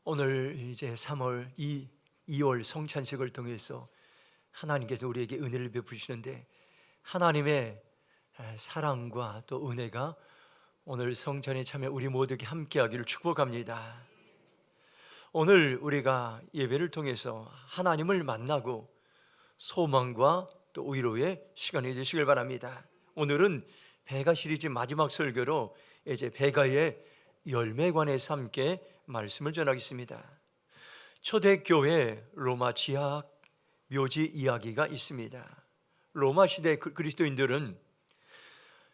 오늘 이제 2월 성찬식을 통해서 하나님께서 우리에게 은혜를 베푸시는데, 하나님의 사랑과 또 은혜가 오늘 성찬에 참여 우리 모두에게 함께하기를 축복합니다. 오늘 우리가 예배를 통해서 하나님을 만나고 소망과 또 위로의 시간이 되시길 바랍니다. 오늘은 베가 시리즈 마지막 설교로 이제 베가의 열매에 관해서 함께 말씀을 전하겠습니다. 초대교회 로마 지하 묘지 이야기가 있습니다. 로마 시대 그리스도인들은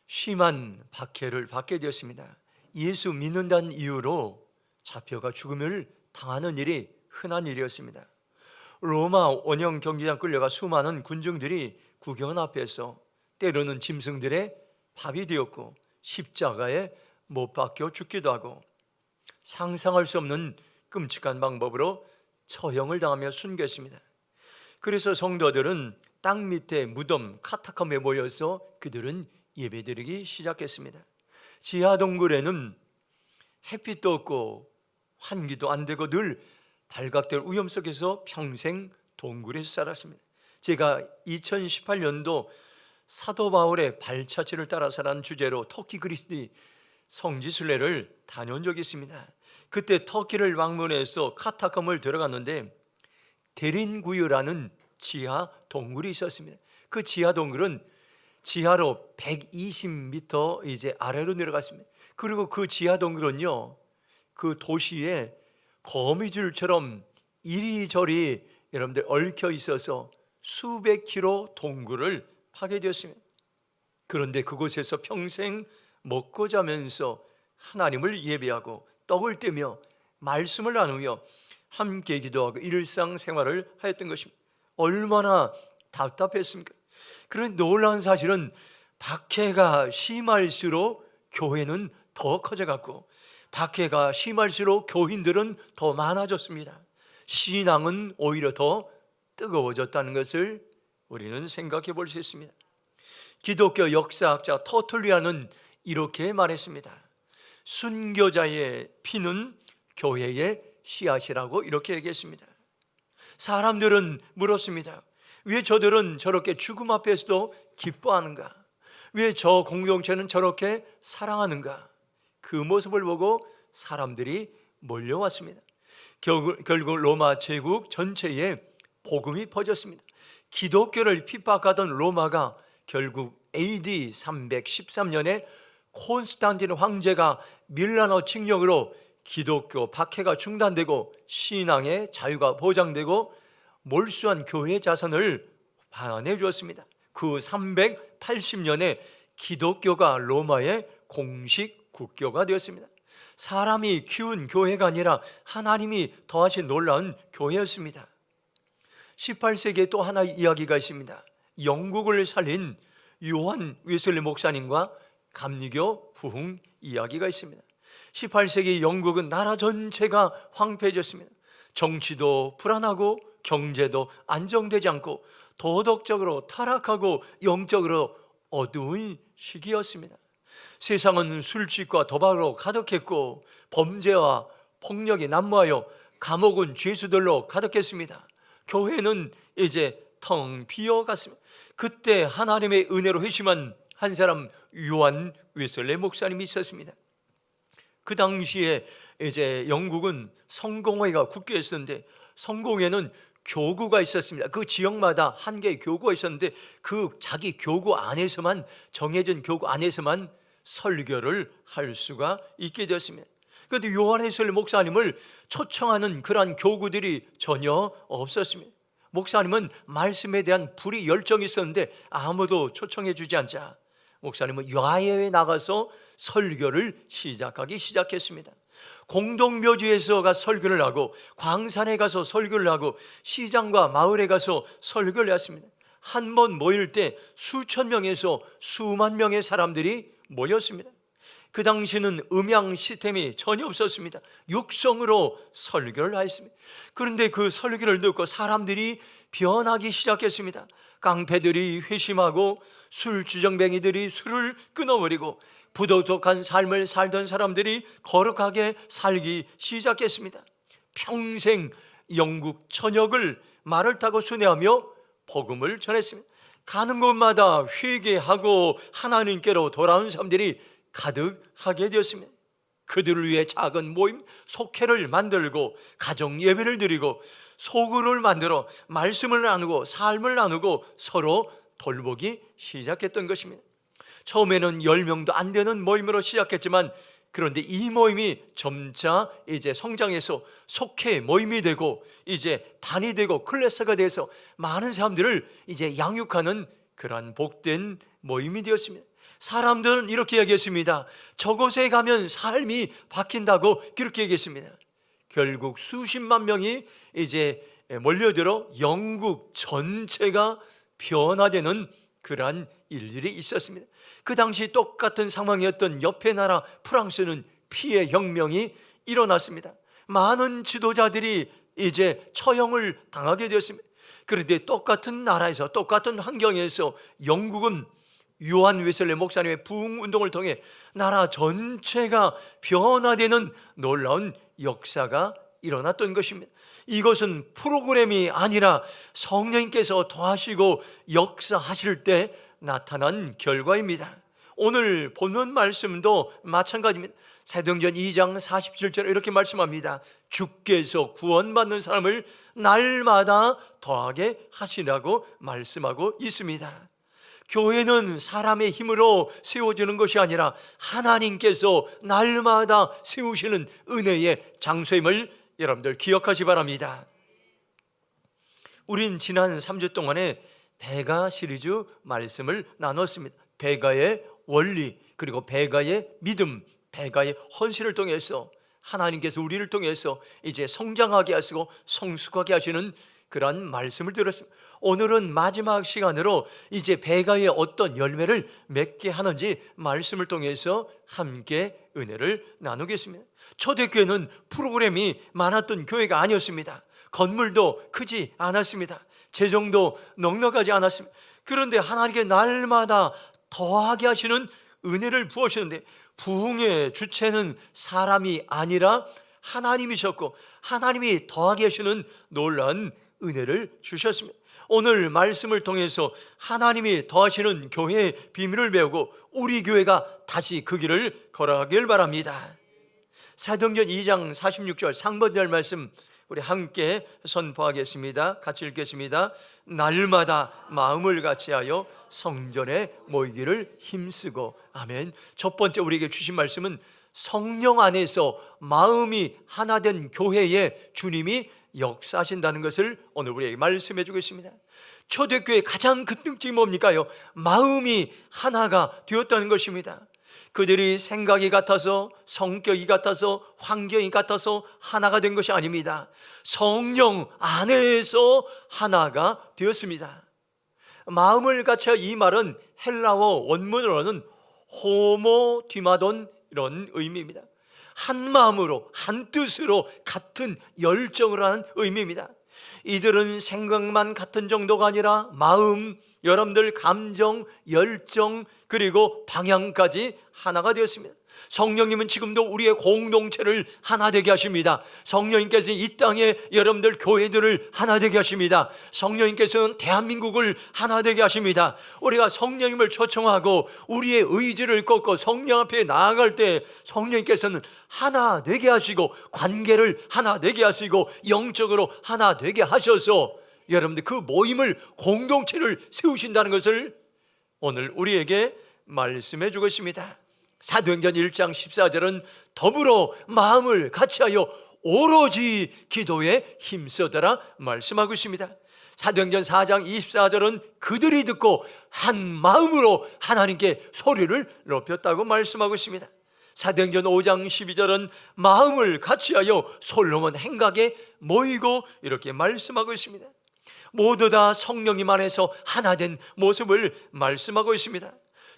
심한 박해를 받게 되었습니다. 예수 믿는다는 이유로 잡혀가 죽음을 당하는 일이 흔한 일이었습니다. 로마 원형 경기장 끌려가 수많은 군중들이 구경 앞에서 때로는 짐승들의 밥이 되었고, 십자가에 못 박혀 죽기도 하고, 상상할 수 없는 끔찍한 방법으로 처형을 당하며 순교했습니다. 그래서 성도들은 땅 밑에 무덤 카타콤에 모여서 그들은 예배드리기 시작했습니다. 지하 동굴에는 햇빛도 없고 환기도 안 되고 늘 발각될 위험 속에서 평생 동굴에서 살았습니다. 제가 2018년도 사도 바울의 발자취를 따라서라는 주제로 터키 그리스 성지순례를 다녀온 적이 있습니다. 그때 터키를 방문해서 카타콤을 들어갔는데 데린구유라는 지하 동굴이 있었습니다. 그 지하 동굴은 지하로 120m 이제 아래로 내려갔습니다. 그리고 그 지하 동굴은요, 그 도시에 거미줄처럼 이리저리 여러분들 얽혀 있어서 수백 킬로 동굴을 파게 되었습니다. 그런데 그곳에서 평생 먹고 자면서 하나님을 예배하고 떡을 떼며 말씀을 나누며 함께 기도하고 일상생활을 하였던 것입니다. 얼마나 답답했습니까? 그런 놀라운 사실은 박해가 심할수록 교회는 더 커져갔고, 박해가 심할수록 교인들은 더 많아졌습니다. 신앙은 오히려 더 뜨거워졌다는 것을 우리는 생각해 볼 수 있습니다. 기독교 역사학자 터툴리안은 이렇게 말했습니다. 순교자의 피는 교회의 씨앗이라고 이렇게 얘기했습니다. 사람들은 물었습니다. 왜 저들은 저렇게 죽음 앞에서도 기뻐하는가? 왜 저 공동체는 저렇게 사랑하는가? 그 모습을 보고 사람들이 몰려왔습니다. 결국 로마 제국 전체에 복음이 퍼졌습니다. 기독교를 핍박하던 로마가 결국 AD 313년에 콘스탄틴 황제가 밀라노 칙령으로 기독교 박해가 중단되고 신앙의 자유가 보장되고 몰수한 교회 자산을 반환해 주었습니다. 그 380년에 기독교가 로마의 공식 국교가 되었습니다. 사람이 키운 교회가 아니라 하나님이 더하신 놀라운 교회였습니다. 18세기에 또 하나의 이야기가 있습니다. 영국을 살린 요한 웨슬리 목사님과 감리교 부흥 이야기가 있습니다. 18세기 영국은 나라 전체가 황폐해졌습니다. 정치도 불안하고 경제도 안정되지 않고 도덕적으로 타락하고 영적으로 어두운 시기였습니다. 세상은 술집과 도박으로 가득했고 범죄와 폭력이 난무하여 감옥은 죄수들로 가득했습니다. 교회는 이제 텅 비어갔습니다. 그때 하나님의 은혜로 회심한 한 사람 요한 웨슬리 목사님이 있었습니다. 그 당시에 이제 영국은 성공회가 국교였었는데 성공회는 교구가 있었습니다. 그 지역마다 한 개의 교구가 있었는데 그 자기 교구 안에서만, 정해진 교구 안에서만 설교를 할 수가 있게 되었습니다. 그런데 요한 웨슬리 목사님을 초청하는 그러한 교구들이 전혀 없었습니다. 목사님은 말씀에 대한 불이 열정이 있었는데 아무도 초청해 주지 않자 목사님은 야외에 나가서 설교를 시작하기 시작했습니다. 공동묘지에서가 설교를 하고 광산에 가서 설교를 하고 시장과 마을에 가서 설교를 했습니다. 한 번 모일 때 수천 명에서 수만 명의 사람들이 모였습니다. 그 당시는 음향 시스템이 전혀 없었습니다. 육성으로 설교를 하였습니다. 그런데 그 설교를 듣고 사람들이 변하기 시작했습니다. 깡패들이 회심하고 술주정뱅이들이 술을 끊어버리고 부도덕한 삶을 살던 사람들이 거룩하게 살기 시작했습니다. 평생 영국 전역을 말을 타고 순회하며 복음을 전했습니다. 가는 곳마다 회개하고 하나님께로 돌아온 사람들이 가득하게 되었습니다. 그들을 위해 작은 모임 속회를 만들고 가정 예배를 드리고 소그룹을 만들어 말씀을 나누고 삶을 나누고 서로 돌보기 시작했던 것입니다. 처음에는 10명도 안 되는 모임으로 시작했지만 그런데 이 모임이 점차 이제 성장해서 속회 모임이 되고 이제 반이 되고 클래스가 돼서 많은 사람들을 이제 양육하는 그러한 복된 모임이 되었습니다. 사람들은 이렇게 얘기했습니다. 저곳에 가면 삶이 바뀐다고 그렇게 얘기했습니다. 결국 수십만 명이 이제 몰려들어 영국 전체가 변화되는 그러한 일들이 있었습니다. 그 당시 똑같은 상황이었던 옆에 나라 프랑스는 피해 혁명이 일어났습니다. 많은 지도자들이 이제 처형을 당하게 되었습니다. 그런데 똑같은 나라에서 똑같은 환경에서 영국은 요한 웨슬리 목사님의 부흥 운동을 통해 나라 전체가 변화되는 놀라운 역사가 일어났던 것입니다. 이것은 프로그램이 아니라 성령님께서 도하시고 역사하실 때 나타난 결과입니다. 오늘 본문 말씀도 마찬가지입니다. 사도행전 2장 47절 이렇게 말씀합니다. 주께서 구원받는 사람을 날마다 더하게 하시라고 말씀하고 있습니다. 교회는 사람의 힘으로 세워지는 것이 아니라 하나님께서 날마다 세우시는 은혜의 장소임을 여러분들 기억하시 바랍니다. 우린 지난 3주 동안에 베가 시리즈 말씀을 나눴습니다. 베가의 원리, 그리고 베가의 믿음, 베가의 헌신을 통해서 하나님께서 우리를 통해서 이제 성장하게 하시고 성숙하게 하시는 그러한 말씀을 들었습니다. 오늘은 마지막 시간으로 이제 베가의 어떤 열매를 맺게 하는지 말씀을 통해서 함께 은혜를 나누겠습니다. 초대교회는 프로그램이 많았던 교회가 아니었습니다. 건물도 크지 않았습니다. 재정도 넉넉하지 않았습니다. 그런데 하나님께 날마다 더하게 하시는 은혜를 부으시는데 부흥의 주체는 사람이 아니라 하나님이셨고 하나님이 더하게 하시는 놀라운 은혜를 주셨습니다. 오늘 말씀을 통해서 하나님이 더하시는 교회의 비밀을 배우고 우리 교회가 다시 그 길을 걸어가길 바랍니다. 사도행전 2장 46절 상반절 말씀 우리 함께 선포하겠습니다. 같이 읽겠습니다. 날마다 마음을 같이하여 성전에 모이기를 힘쓰고. 아멘. 첫 번째 우리에게 주신 말씀은 성령 안에서 마음이 하나 된 교회에 주님이 역사하신다는 것을 오늘 우리에게 말씀해 주고 있습니다. 초대교회의 가장 큰 특징이 뭡니까요? 마음이 하나가 되었다는 것입니다. 그들이 생각이 같아서 성격이 같아서 환경이 같아서 하나가 된 것이 아닙니다. 성령 안에서 하나가 되었습니다. 마음을 같이 이 말은 헬라어 원문으로는 호모디마돈 이런 의미입니다. 한 마음으로 한 뜻으로 같은 열정을 하는 의미입니다. 이들은 생각만 같은 정도가 아니라 마음, 여러분들 감정, 열정 그리고 방향까지 하나가 되었습니다. 성령님은 지금도 우리의 공동체를 하나 되게 하십니다. 성령님께서 이 땅에 여러분들 교회들을 하나 되게 하십니다. 성령님께서는 대한민국을 하나 되게 하십니다. 우리가 성령님을 초청하고 우리의 의지를 꺾고 성령 앞에 나아갈 때 성령님께서는 하나 되게 하시고 관계를 하나 되게 하시고 영적으로 하나 되게 하셔서 여러분들 그 모임을 공동체를 세우신다는 것을 오늘 우리에게 말씀해 주고 있습니다. 사도행전 1장 14절은 더불어 마음을 같이하여 오로지 기도에 힘써더라 말씀하고 있습니다. 사도행전 4장 24절은 그들이 듣고 한 마음으로 하나님께 소리를 높였다고 말씀하고 있습니다. 사도행전 5장 12절은 마음을 같이하여 솔로몬 행각에 모이고 이렇게 말씀하고 있습니다. 모두 다 성령님 안에서 하나 된 모습을 말씀하고 있습니다.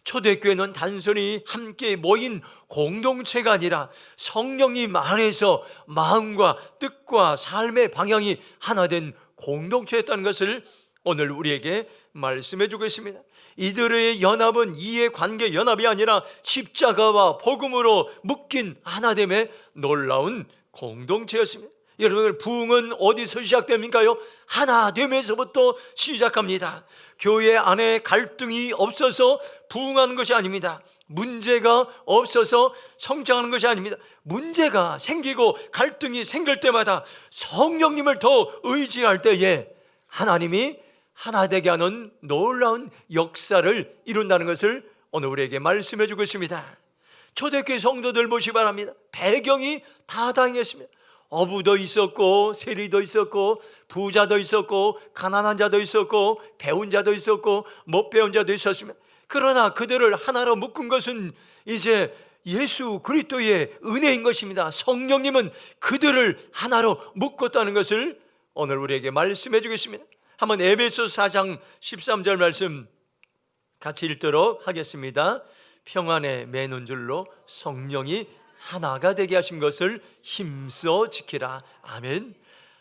초대교회는 단순히 함께 모인 공동체가 아니라 성령님 안에서 마음과 뜻과 삶의 방향이 하나 된 공동체였다는 것을 오늘 우리에게 말씀해 주고 있습니다. 이들의 연합은 이해관계 연합이 아니라 십자가와 복음으로 묶인 하나됨의 놀라운 공동체였습니다. 여러분들 부흥은 어디서 시작됩니까요? 하나 되면서부터 시작합니다. 교회 안에 갈등이 없어서 부흥하는 것이 아닙니다. 문제가 없어서 성장하는 것이 아닙니다. 문제가 생기고 갈등이 생길 때마다 성령님을 더 의지할 때에 하나님이 하나 되게 하는 놀라운 역사를 이룬다는 것을 오늘 우리에게 말씀해 주고 있습니다. 초대교회 성도들 보시기 바랍니다. 배경이 다 다양했습니다. 어부도 있었고, 세리도 있었고, 부자도 있었고, 가난한 자도 있었고, 배운 자도 있었고, 못 배운 자도 있었습니다. 그러나 그들을 하나로 묶은 것은 이제 예수 그리스도의 은혜인 것입니다. 성령님은 그들을 하나로 묶었다는 것을 오늘 우리에게 말씀해 주겠습니다. 한번 에베소 4장 13절 말씀 같이 읽도록 하겠습니다. 평안에 매는 줄로 성령이 하나가 되게 하신 것을 힘써 지키라. 아멘.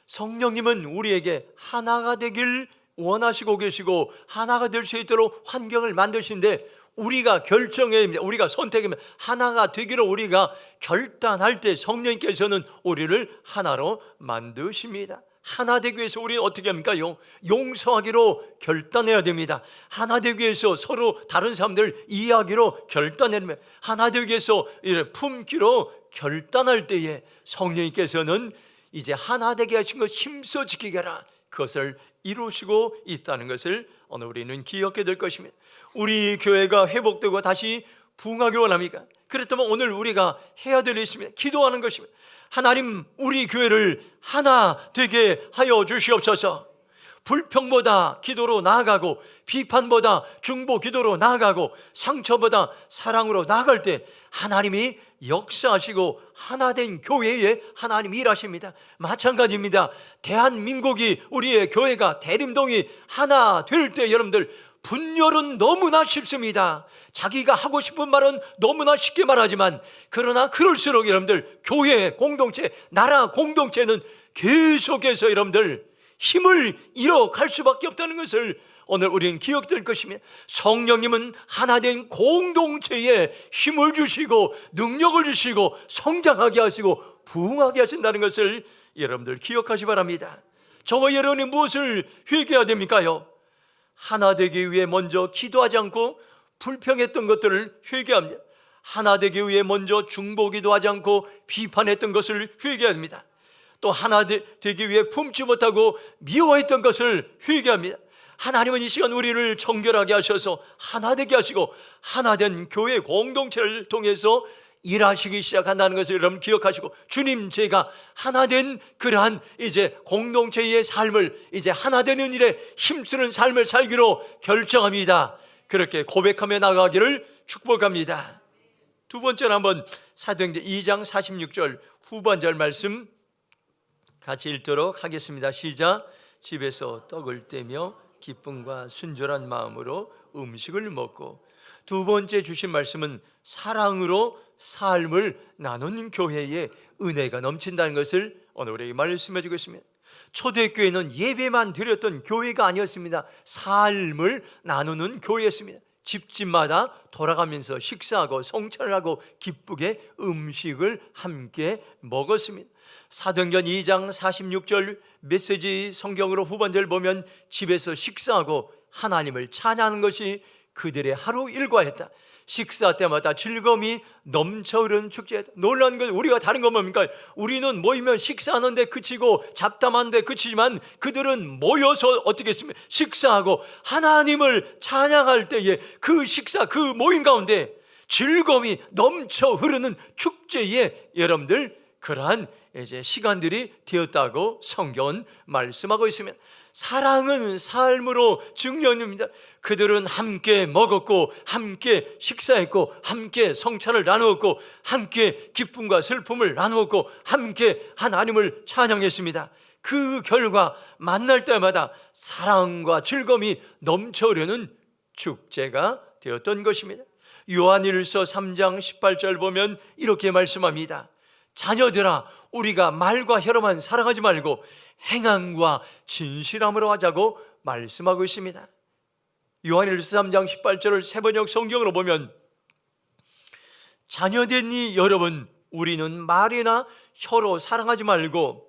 성령님은 우리에게 하나가 되길 원하시고 계시고 하나가 될 수 있도록 환경을 만드신데 우리가 결정해야 합니다. 우리가 선택하면 하나가 되기로 우리가 결단할 때 성령님께서는 우리를 하나로 만드십니다. 하나 되기 위해서 우리는 어떻게 합니까? 용서하기로 결단해야 됩니다. 하나 되기 위해서 서로 다른 사람들 이해하기로 결단해야 됩니다. 하나 되기 위해서 품기로 결단할 때에 성령님께서는 이제 하나 되게 하신 것 힘써 지키게 하라, 그것을 이루시고 있다는 것을 오늘 우리는 기억해야 될 것입니다. 우리 교회가 회복되고 다시 부흥하기 원합니까? 그렇다면 오늘 우리가 해야 될 일이 있습니다. 기도하는 것입니다. 하나님, 우리 교회를 하나 되게 하여 주시옵소서. 불평보다 기도로 나아가고, 비판보다 중보 기도로 나아가고, 상처보다 사랑으로 나아갈 때 하나님이 역사하시고 하나된 교회에 하나님이 일하십니다. 마찬가지입니다. 대한민국이, 우리의 교회가, 대림동이 하나 될 때 여러분들 분열은 너무나 쉽습니다. 자기가 하고 싶은 말은 너무나 쉽게 말하지만, 그러나 그럴수록 여러분들 교회 공동체, 나라 공동체는 계속해서 여러분들 힘을 잃어갈 수밖에 없다는 것을 오늘 우리는 기억될 것입니다. 성령님은 하나된 공동체에 힘을 주시고 능력을 주시고 성장하게 하시고 부흥하게 하신다는 것을 여러분들 기억하시 바랍니다. 저와 여러분이 무엇을 회개해야 됩니까요? 하나 되기 위해 먼저 기도하지 않고 불평했던 것들을 회개합니다. 하나 되기 위해 먼저 중보기도 하지 않고 비판했던 것을 회개합니다. 또 하나 되기 위해 품지 못하고 미워했던 것을 회개합니다. 하나님은 이 시간 우리를 정결하게 하셔서 하나 되게 하시고 하나된 교회 공동체를 통해서 일하시기 시작한다는 것을 여러분 기억하시고, 주님, 제가 하나된 그러한 이제 공동체의 삶을, 이제 하나되는 일에 힘쓰는 삶을 살기로 결정합니다. 그렇게 고백하며 나가기를 축복합니다. 두 번째로 한번 사도행전 2장 46절 후반절 말씀 같이 읽도록 하겠습니다. 시작. 집에서 떡을 떼며 기쁨과 순전한 마음으로 음식을 먹고, 두 번째 주신 말씀은 사랑으로 삶을 나누는 교회에 은혜가 넘친다는 것을 오늘 우리에게 말씀해 주고 있습니다. 초대교회는 예배만 드렸던 교회가 아니었습니다. 삶을 나누는 교회였습니다. 집집마다 돌아가면서 식사하고 성찬을 하고 기쁘게 음식을 함께 먹었습니다. 사도행전 2장 46절 메시지 성경으로 후반절 보면 집에서 식사하고 하나님을 찬양하는 것이 그들의 하루 일과였다. 식사 때마다 즐거움이 넘쳐 흐르는 축제였다. 놀라운 건 우리가 다른 건 뭡니까? 우리는 모이면 식사하는데 그치고 잡담하는데 그치지만 그들은 모여서 어떻게 했습니까? 식사하고 하나님을 찬양할 때에 그 식사, 그 모임 가운데 즐거움이 넘쳐 흐르는 축제에 여러분들 그러한 이제 시간들이 되었다고 성경은 말씀하고 있습니다. 사랑은 삶으로 증명입니다. 그들은 함께 먹었고 함께 식사했고 함께 성찬을 나누었고 함께 기쁨과 슬픔을 나누었고 함께 하나님을 찬양했습니다. 그 결과 만날 때마다 사랑과 즐거움이 넘쳐흐르는 축제가 되었던 것입니다. 요한일서 3장 18절 보면 이렇게 말씀합니다. 자녀들아, 우리가 말과 혀로만 사랑하지 말고 행함과 진실함으로 하자고 말씀하고 있습니다. 요한일서 3장 18절을 세번역 성경으로 보면, 자녀되니 여러분, 우리는 말이나 혀로 사랑하지 말고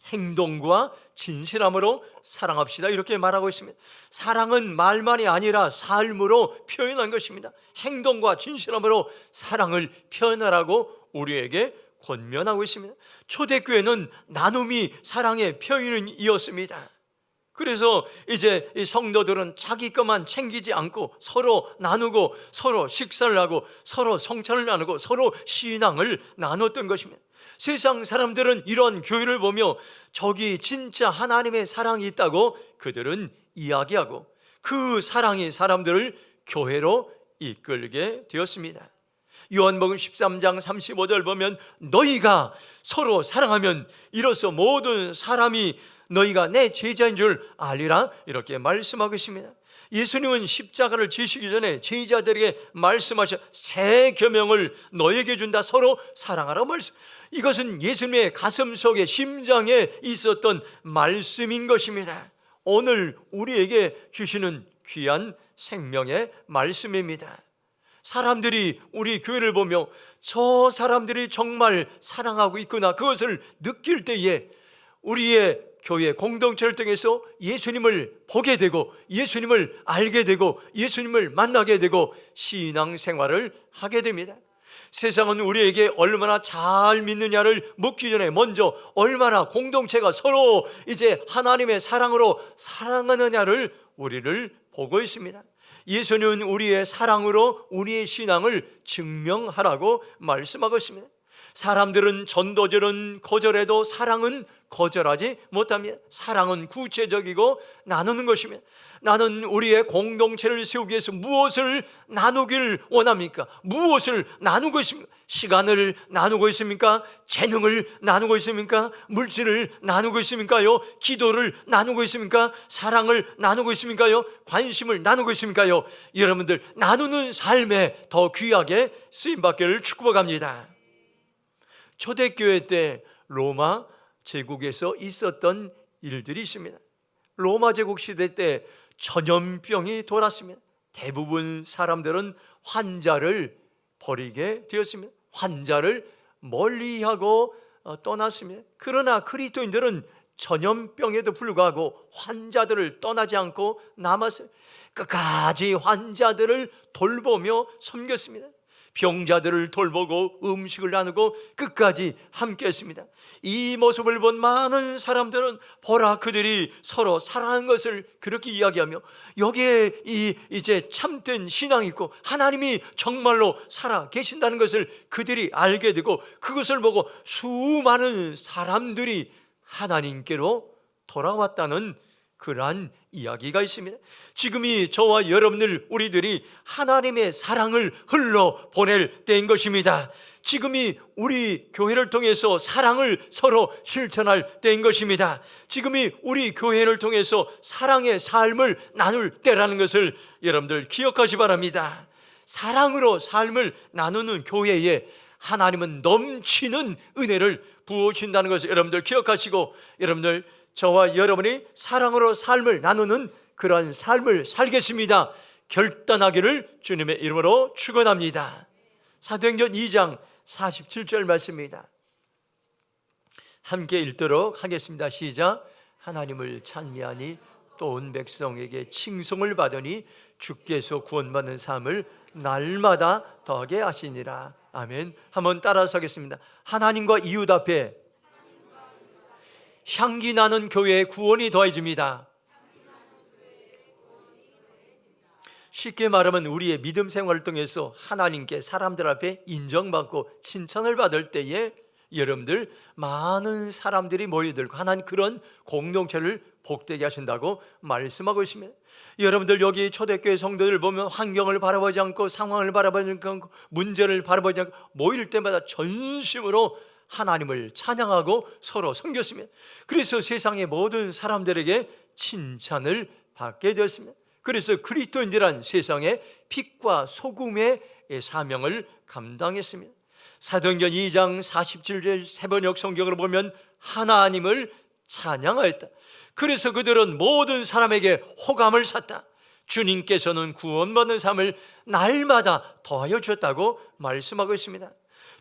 행동과 진실함으로 사랑합시다, 이렇게 말하고 있습니다. 사랑은 말만이 아니라 삶으로 표현한 것입니다. 행동과 진실함으로 사랑을 표현하라고 우리에게 권면하고 있습니다. 초대교회는 나눔이 사랑의 표현이었습니다. 그래서 이제 이 성도들은 자기 것만 챙기지 않고 서로 나누고, 서로 식사를 하고, 서로 성찬을 나누고, 서로 신앙을 나눴던 것입니다. 세상 사람들은 이런 교회를 보며 저기 진짜 하나님의 사랑이 있다고 그들은 이야기하고, 그 사랑이 사람들을 교회로 이끌게 되었습니다. 요한복음 13장 35절 보면 너희가 서로 사랑하면 이로써 모든 사람이 너희가 내 제자인 줄 알리라, 이렇게 말씀하고 있습니다. 예수님은 십자가를 지시기 전에 제자들에게 말씀하셔 새 계명을 너에게 준다, 서로 사랑하라고 말씀. 이것은 예수님의 가슴 속에, 심장에 있었던 말씀인 것입니다. 오늘 우리에게 주시는 귀한 생명의 말씀입니다. 사람들이 우리 교회를 보며 저 사람들이 정말 사랑하고 있구나, 그것을 느낄 때에 우리의 교회 공동체를 통해서 예수님을 보게 되고, 예수님을 알게 되고, 예수님을 만나게 되고 신앙생활을 하게 됩니다. 세상은 우리에게 얼마나 잘 믿느냐를 묻기 전에 먼저 얼마나 공동체가 서로 이제 하나님의 사랑으로 사랑하느냐를 우리를 보고 있습니다. 예수님은 우리의 사랑으로 우리의 신앙을 증명하라고 말씀하고 있습니다. 사람들은 전도절은 거절해도 사랑은 거절하지 못합니다. 사랑은 구체적이고 나누는 것입니다. 나는 우리의 공동체를 세우기 위해서 무엇을 나누길 원합니까? 무엇을 나누고 있습니까? 시간을 나누고 있습니까? 재능을 나누고 있습니까? 물질을 나누고 있습니까요? 기도를 나누고 있습니까? 사랑을 나누고 있습니까요? 관심을 나누고 있습니까요? 여러분들, 나누는 삶에 더 귀하게 쓰임받기를 축복합니다. 초대교회 때 로마 제국에서 있었던 일들이 있습니다. 로마 제국 시대 때 전염병이 돌았습니다. 대부분 사람들은 환자를 버리게 되었습니다. 환자를 멀리하고 떠났습니다. 그러나 그리스도인들은 전염병에도 불구하고 환자들을 떠나지 않고 남았어요. 끝까지 환자들을 돌보며 섬겼습니다. 병자들을 돌보고 음식을 나누고 끝까지 함께 했습니다. 이 모습을 본 많은 사람들은 보라, 그들이 서로 사랑하는 것을 그렇게 이야기하며 여기에 이제 참된 신앙이 있고 하나님이 정말로 살아 계신다는 것을 그들이 알게 되고, 그것을 보고 수많은 사람들이 하나님께로 돌아왔다는 그러한 이야기가 있습니다. 지금이 저와 여러분들 우리들이 하나님의 사랑을 흘러 보낼 때인 것입니다. 지금이 우리 교회를 통해서 사랑을 서로 실천할 때인 것입니다. 지금이 우리 교회를 통해서 사랑의 삶을 나눌 때라는 것을 여러분들 기억하시 바랍니다. 사랑으로 삶을 나누는 교회에 하나님은 넘치는 은혜를 부어주신다는 것을 여러분들 기억하시고, 여러분들 저와 여러분이 사랑으로 삶을 나누는 그러한 삶을 살겠습니다 결단하기를 주님의 이름으로 축원합니다. 사도행전 2장 47절 말씀입니다. 함께 읽도록 하겠습니다. 시작. 하나님을 찬미하니 또 온 백성에게 칭송을 받으니 주께서 구원받는 삶을 날마다 더하게 하시니라. 아멘. 한번 따라서 하겠습니다. 하나님과 이웃 앞에 향기 나는 교회에 구원이 더해집니다. 쉽게 말하면 우리의 믿음 생활을 통해서 하나님께 사람들 앞에 인정받고 칭찬을 받을 때에 여러분들 많은 사람들이 모여들고 하나님 그런 공동체를 복되게 하신다고 말씀하고 있습니다. 여러분들 여기 초대교회 성도들 보면 환경을 바라보지 않고 상황을 바라보지 않고 문제를 바라보지 않고 모일 때마다 전심으로 하나님을 찬양하고 서로 섬겼습니다. 그래서 세상의 모든 사람들에게 칭찬을 받게 되었습니다. 그래서 그리스도인들은 세상의 빛과 소금의 사명을 감당했습니다. 사도행전 2장 47절 세번역 성경을 보면 하나님을 찬양하였다. 그래서 그들은 모든 사람에게 호감을 샀다. 주님께서는 구원받는 삶을 날마다 더하여 주셨다고 말씀하고 있습니다.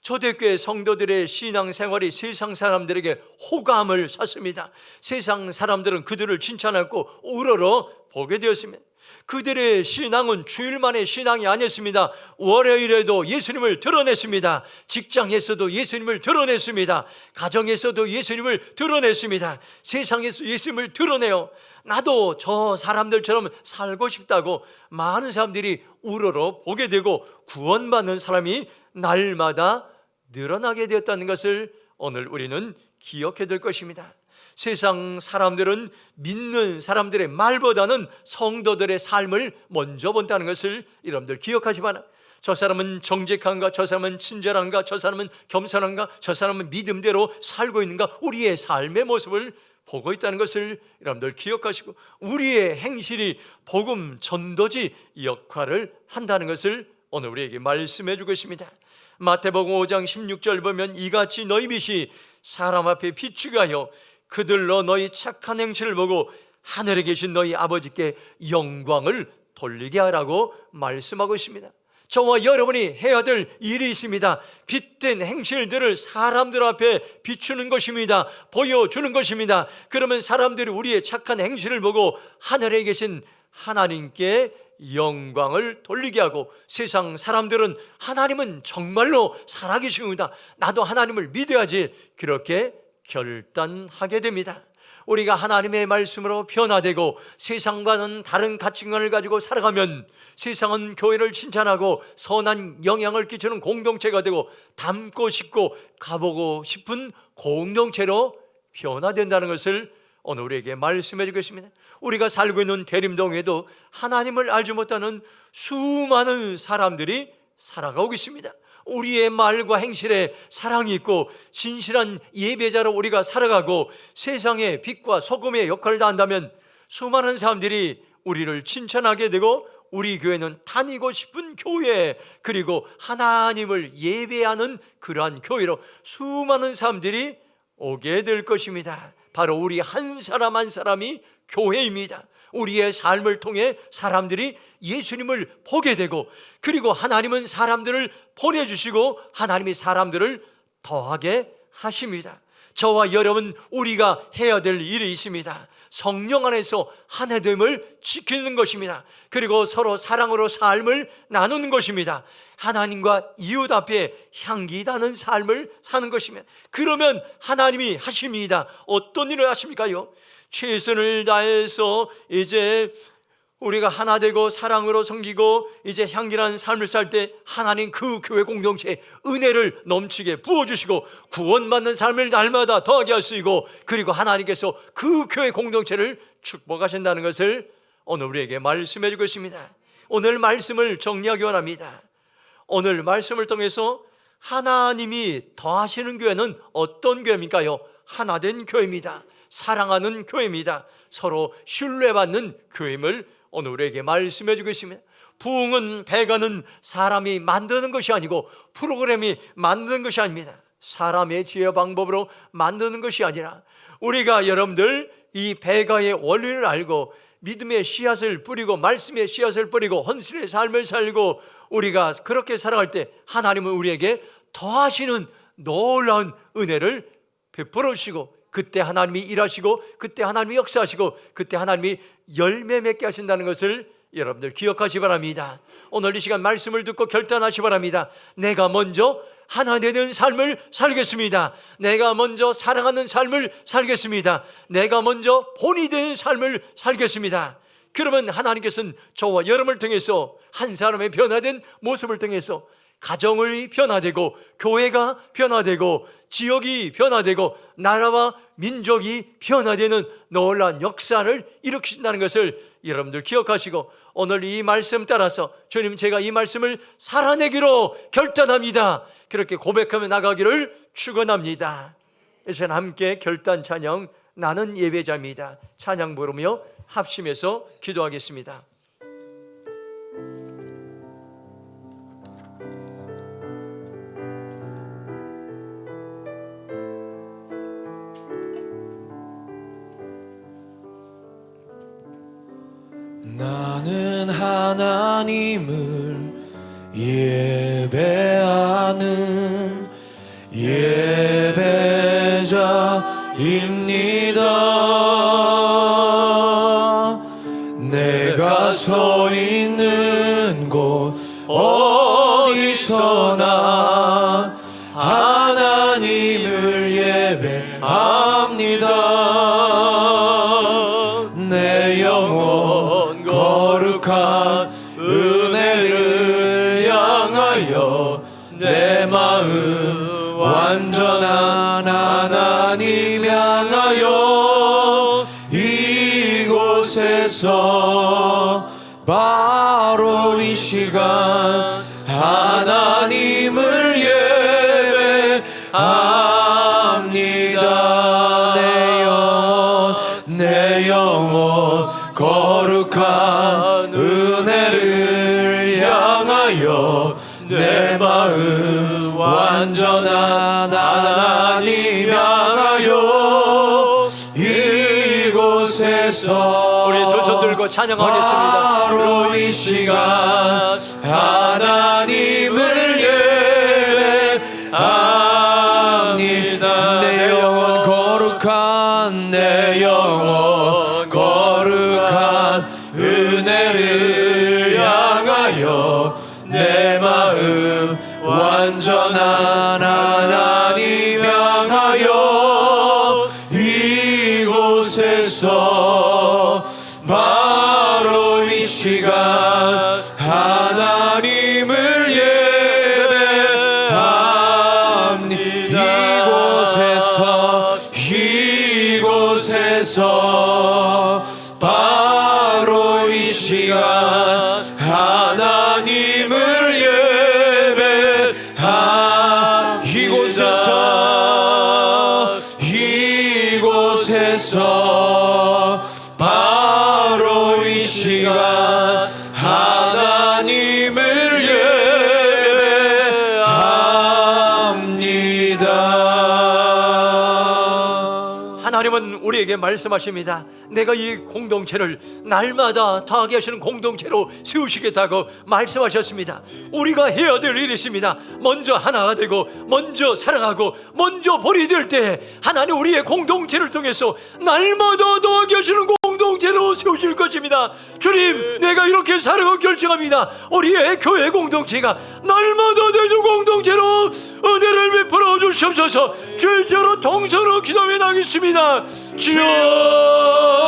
초대교회 성도들의 신앙생활이 세상 사람들에게 호감을 샀습니다. 세상 사람들은 그들을 칭찬하고 우러러 보게 되었습니다. 그들의 신앙은 주일만의 신앙이 아니었습니다. 월요일에도 예수님을 드러냈습니다. 직장에서도 예수님을 드러냈습니다. 가정에서도 예수님을 드러냈습니다. 세상에서 예수님을 드러내요. 나도 저 사람들처럼 살고 싶다고 많은 사람들이 우러러 보게 되고 구원받는 사람이 날마다 늘어나게 되었다는 것을 오늘 우리는 기억해야 될 것입니다. 세상 사람들은 믿는 사람들의 말보다는 성도들의 삶을 먼저 본다는 것을 여러분들 기억하시 바랍니다. 저 사람은 정직한가, 저 사람은 친절한가, 저 사람은 겸손한가, 저 사람은 믿음대로 살고 있는가, 우리의 삶의 모습을 보고 있다는 것을 여러분들 기억하시고, 우리의 행실이 복음 전도지 역할을 한다는 것을 오늘 우리에게 말씀해 주고 있습니다. 마태복음 5장 16절 보면 이같이 너희 빛이 사람 앞에 비추게 하여 그들로 너희 착한 행실을 보고 하늘에 계신 너희 아버지께 영광을 돌리게 하라고 말씀하고 있습니다. 저와 여러분이 해야 될 일이 있습니다. 빛된 행실들을 사람들 앞에 비추는 것입니다. 보여주는 것입니다. 그러면 사람들이 우리의 착한 행실을 보고 하늘에 계신 하나님께 영광을 돌리게 하고, 세상 사람들은 하나님은 정말로 살아계십니다, 나도 하나님을 믿어야지, 그렇게 결단하게 됩니다. 우리가 하나님의 말씀으로 변화되고 세상과는 다른 가치관을 가지고 살아가면 세상은 교회를 칭찬하고 선한 영향을 끼치는 공동체가 되고 닮고 싶고 가보고 싶은 공동체로 변화된다는 것을 오늘 우리에게 말씀해 주겠습니다. 우리가 살고 있는 대림동에도 하나님을 알지 못하는 수많은 사람들이 살아가고 있습니다. 우리의 말과 행실에 사랑이 있고 진실한 예배자로 우리가 살아가고 세상의 빛과 소금의 역할을 다한다면 수많은 사람들이 우리를 칭찬하게 되고 우리 교회는 다니고 싶은 교회, 그리고 하나님을 예배하는 그러한 교회로 수많은 사람들이 오게 될 것입니다. 바로 우리 한 사람 한 사람이 교회입니다. 우리의 삶을 통해 사람들이 예수님을 보게 되고, 그리고 하나님은 사람들을 보내주시고 하나님이 사람들을 더하게 하십니다. 저와 여러분, 우리가 해야 될 일이 있습니다. 성령 안에서 하나됨을 지키는 것입니다. 그리고 서로 사랑으로 삶을 나누는 것입니다. 하나님과 이웃 앞에 향기 나는 삶을 사는 것입니다. 그러면 하나님이 하십니다. 어떤 일을 하십니까요? 최선을 다해서 이제 우리가 하나 되고 사랑으로 섬기고 이제 향기나는 삶을 살 때 하나님 그 교회 공동체에 은혜를 넘치게 부어주시고 구원받는 삶을 날마다 더하게 하시고, 그리고 하나님께서 그 교회 공동체를 축복하신다는 것을 오늘 우리에게 말씀해 주고 있습니다. 오늘 말씀을 정리하기 원합니다. 오늘 말씀을 통해서 하나님이 더하시는 교회는 어떤 교회입니까요? 하나된 교회입니다. 사랑하는 교회입니다. 서로 신뢰받는 교회임을 오늘 우리에게 말씀해 주고 있습니다. 부흥은, 배가는 사람이 만드는 것이 아니고 프로그램이 만드는 것이 아닙니다. 사람의 지혜 방법으로 만드는 것이 아니라 우리가 여러분들 이 배가의 원리를 알고 믿음의 씨앗을 뿌리고 말씀의 씨앗을 뿌리고 헌신의 삶을 살고 우리가 그렇게 살아갈 때 하나님은 우리에게 더하시는 놀라운 은혜를 베풀어 주시고, 그때 하나님이 일하시고 그때 하나님이 역사하시고 그때 하나님이 열매 맺게 하신다는 것을 여러분들 기억하시 바랍니다. 오늘 이 시간 말씀을 듣고 결단하시 바랍니다. 내가 먼저 하나 되는 삶을 살겠습니다. 내가 먼저 사랑하는 삶을 살겠습니다. 내가 먼저 본이 되는 삶을 살겠습니다. 그러면 하나님께서는 저와 여러분을 통해서 한 사람의 변화된 모습을 통해서 가정이 변화되고 교회가 변화되고 지역이 변화되고 나라와 민족이 변화되는 놀라운 역사를 일으키신다는 것을 여러분들 기억하시고, 오늘 이 말씀 따라서 주님, 제가 이 말씀을 살아내기로 결단합니다, 그렇게 고백하며 나가기를 축원합니다. 이제 함께 결단 찬양, 나는 예배자입니다, 찬양 부르며 합심해서 기도하겠습니다. 나는 하나님을 예배하는 서 있는 곳 어디서나 하나님을 예배합니다. 내 영혼 거룩한 은혜를 향하여 내 마음 완전한 하나님 향하여 이곳에서 바로 이 시간 하나님을 예배합니다. 내 영혼 거룩한 은혜를 향하여 내 마음 완전한 하나님 향하여 이곳에서 우리 두 손 들고 찬양하겠습니다. 바로 이 시간 하나님을 예배합니다. 내 영혼 거룩한 은혜를 향하여 내 마음 완전한 하나님 향하여 이곳에서 바로 이 시간 하나님을 예배합니다. 이곳에서 바로 이 시간 하나님을 예배합니다. 이곳에서 바로 이 시간 하나님을 예배합니다. 하나님은 우리에게 말씀하십니다. 내가 이 공동체를 날마다 다하게 하시는 공동체로 세우시겠다고 말씀하셨습니다. 우리가 해야 될 일이 있습니다. 먼저 하나가 되고 먼저 사랑하고 먼저 벌이 될 때 하나님 우리의 공동체를 통해서 날마다 더하게 하시는 공동체로 세우실 것입니다. 주님, 내가 이렇게 살아가고 결정합니다. 우리의 교회 공동체가 날마다 대주 공동체로 은혜를 베풀어 주시옵소서. 주의 죄로 동서로 기도해 나겠습니다. 주여